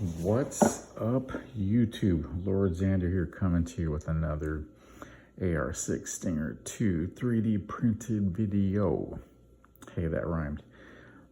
What's up, YouTube? Lord Xander here, coming to you with another AR-6 Stinger 2 3D printed video. Hey, that rhymed.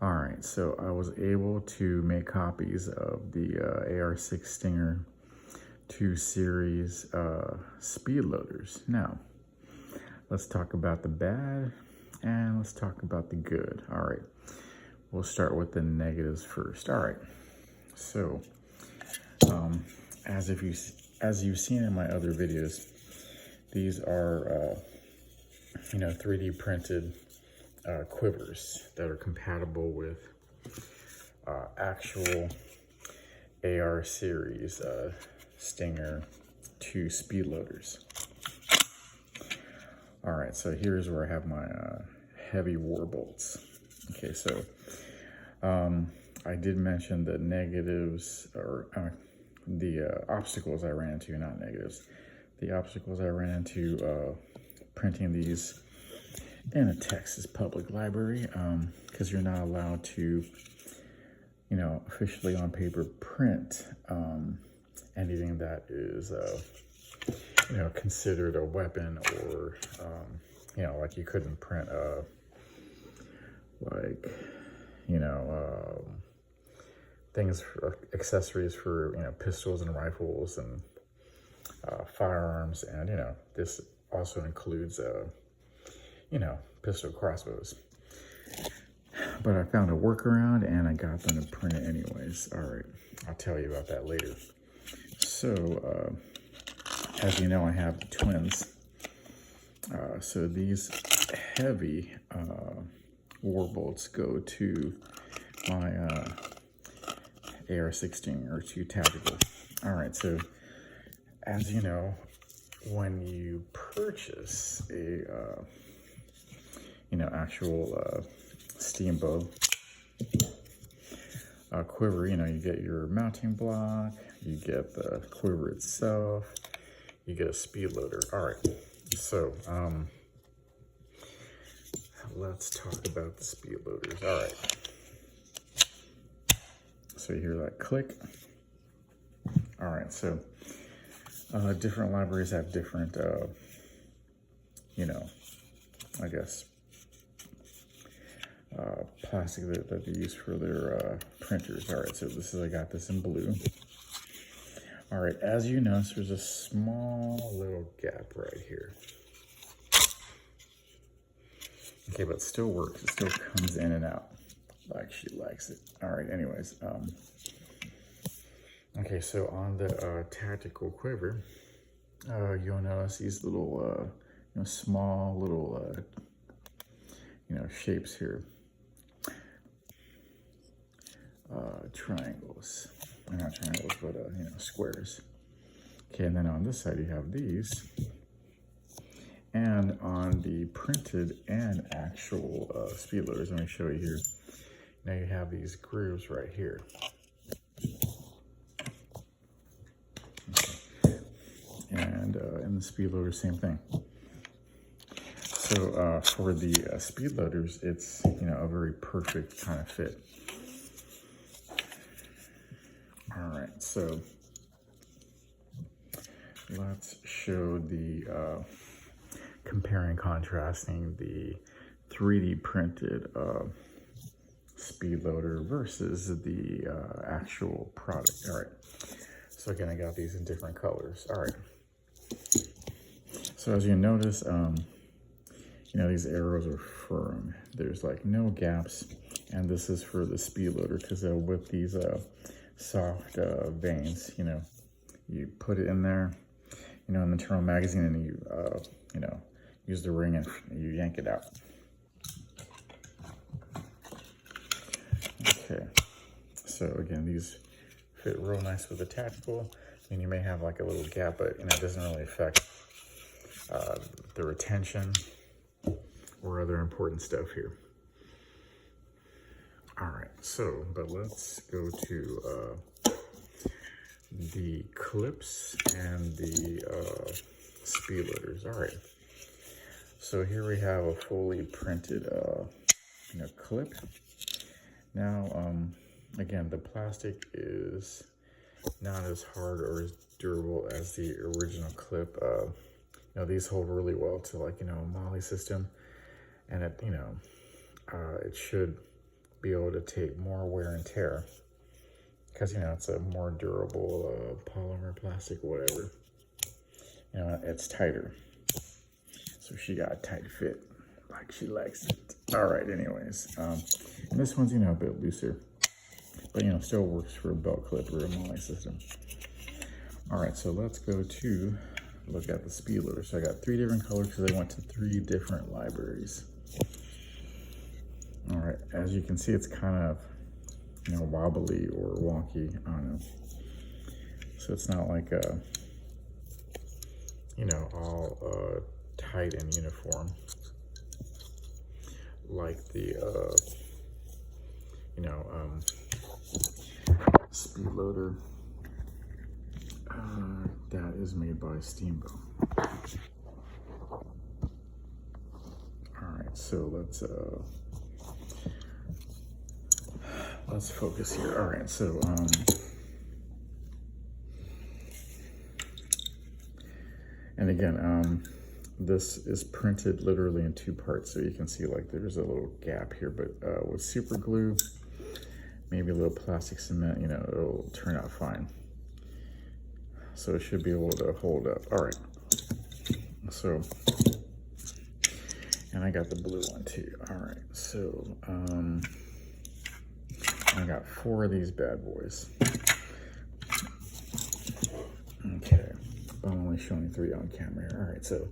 All right, so I was able to make copies of the AR-6 Stinger 2 series speed loaders. Now, let's talk about the bad and let's talk about the good. All right, we'll start with the negatives first. All right, so as you've seen in my other videos, these are 3D printed quivers that are compatible with actual AR series Stinger 2 speed loaders. All right, so here's where I have my heavy war bolts. Okay, so I did mention the negatives, or the obstacles I ran into, not negatives. The obstacles I ran into printing these in a Texas public library, because you're not allowed to, officially on paper print anything that is, considered a weapon, or, like you couldn't print, things for accessories for, pistols and rifles and firearms. And, this also includes, pistol crossbows. But I found a workaround and I got them to print it anyways. All right, I'll tell you about that later. So, as you know, I have the twins. So these heavy war bolts go to my AR-16 or 2 tactical. All right, so as you know, when you purchase a actual Steambow quiver, you get your mounting block, you get the quiver itself, you get a speed loader. All right, so let's talk about the speed loaders. All right, so you hear that click. All right, so different libraries have different, I guess, plastic that they use for their printers. All right, so I got this in blue. All right, as you notice, there's a small little gap right here. Okay, but it still works. It still comes in and out like she likes it. All right, anyways. Okay, so on the tactical quiver, you'll notice these little, small little, shapes here. Triangles. Not triangles, but, squares. Okay, and then on this side you have these. And on the printed and actual speed loaders, let me show you here. Now you have these grooves right here. And in the speed loader, same thing. So for the speed loaders, it's a very perfect kind of fit. All right, so let's show the comparing, contrasting the 3D printed speed loader versus the actual product. All right, so again, I got these in different colors. All right, so as you notice, these arrows are firm. There's like no gaps, and this is for the speed loader because with these soft vanes, you put it in there, in the internal magazine, and you, use the ring and you yank it out. Okay, so again, these fit real nice with the tactical. You may have like a little gap, but it doesn't really affect the retention or other important stuff here. All right, so, but let's go to the clips and the speed loaders. All right, so here we have a fully printed clip. Now, again, the plastic is not as hard or as durable as the original clip. You know, these hold really well to, like, you know, a moly system, and it, you know, it should be able to take more wear and tear because, you know, it's a more durable polymer, plastic, whatever. You know, it's tighter. So she got a tight fit, like she likes it. All right, anyways, and this one's, you know, a bit looser, but, you know, still works for a belt clip or a moly system. All right, so let's go to look at the speed loader. So I got 3 different colors because I went to 3 different libraries. All right, as you can see, it's kind of, you know, wobbly or wonky. I don't know. So it's not like you know, all tight and uniform like the you know, speed loader that is made by Steambow. All right, so let's focus here. All right, so and again, this is printed literally in 2 parts, so you can see, like, there's a little gap here, but with super glue, maybe a little plastic cement, you know, it'll turn out fine. So it should be able to hold up. All right, so, and I got the blue one too. All right, so I got 4 of these bad boys. Okay, I'm only showing 3 on camera here. All right, so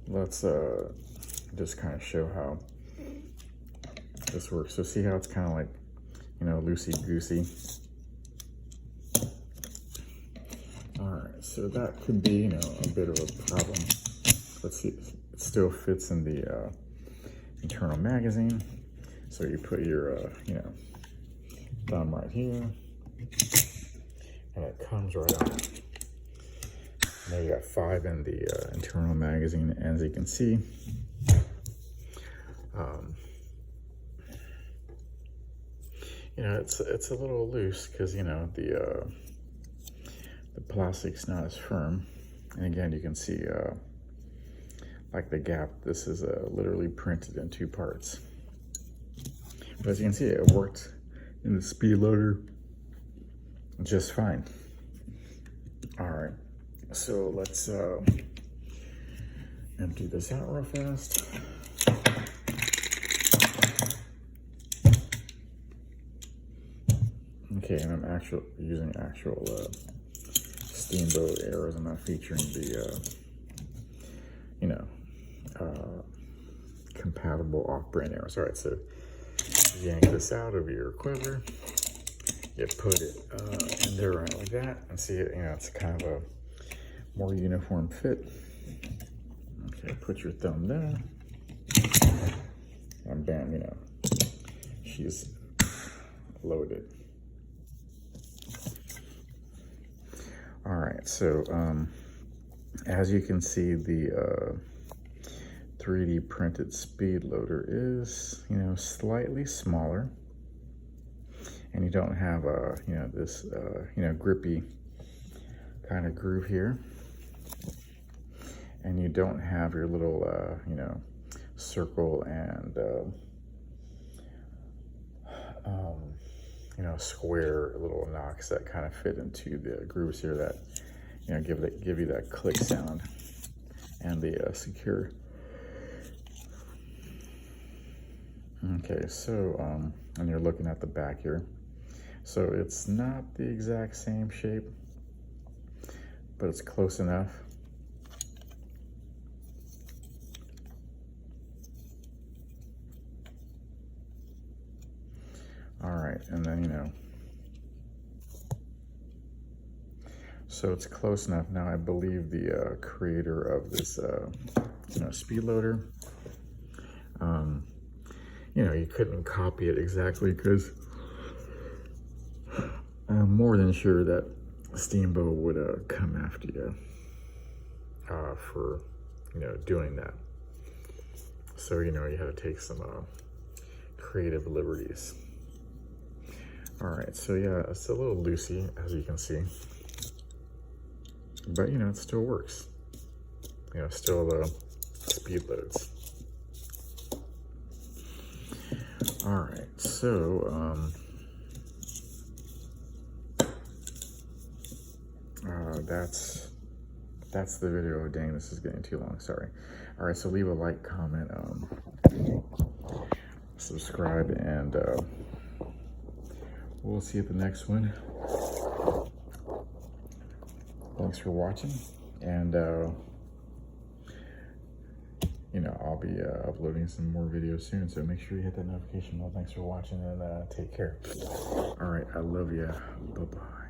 let's just kind of show how this works. So see how it's kind of like, you know, loosey-goosey. All right, so that could be, you know, a bit of a problem. Let's see, it still fits in the internal magazine. So you put your, you know, thumb right here, and it comes right on. Now you got 5 in the internal magazine, as you can see. You know, it's a little loose because, you know, the plastic's not as firm. And again, you can see like the gap. This is literally printed in 2 parts. But as you can see, it worked in the speed loader just fine. All right, so let's empty this out real fast. Okay, and I'm using actual Steambow arrows. I'm not featuring the, you know, compatible off-brand arrows. All right, so yank this out of your quiver. You put it in there right like that, and see it. You know, it's kind of a more uniform fit. Okay, put your thumb there, and bam, you know, she's loaded. All right, so as you can see, the 3D printed speed loader is, you know, slightly smaller, and you don't have you know, this you know, grippy kind of groove here, and you don't have your little you know, circle and you know, square little knocks that kind of fit into the grooves here that, you know, give you that click sound and the secure. Okay, so and you're looking at the back here, so it's not the exact same shape, but it's close enough. All right, and then, you know, so it's close enough. Now, I believe the creator of this, you know, speed loader, you know, you couldn't copy it exactly because I'm more than sure that Steambow would come after you for, you know, doing that. So, you know, you had to take some creative liberties. All right, so yeah, it's a little loosey, as you can see, but you know, it still works. You know, still speed loads. All right, so that's the video. Dang, this is getting too long. Sorry. All right, so leave a like, comment, subscribe, and we'll see you at the next one. Thanks for watching, and you know, I'll be uploading some more videos soon, so make sure you hit that notification bell. Thanks for watching, and take care. All right, I love you. Bye-bye.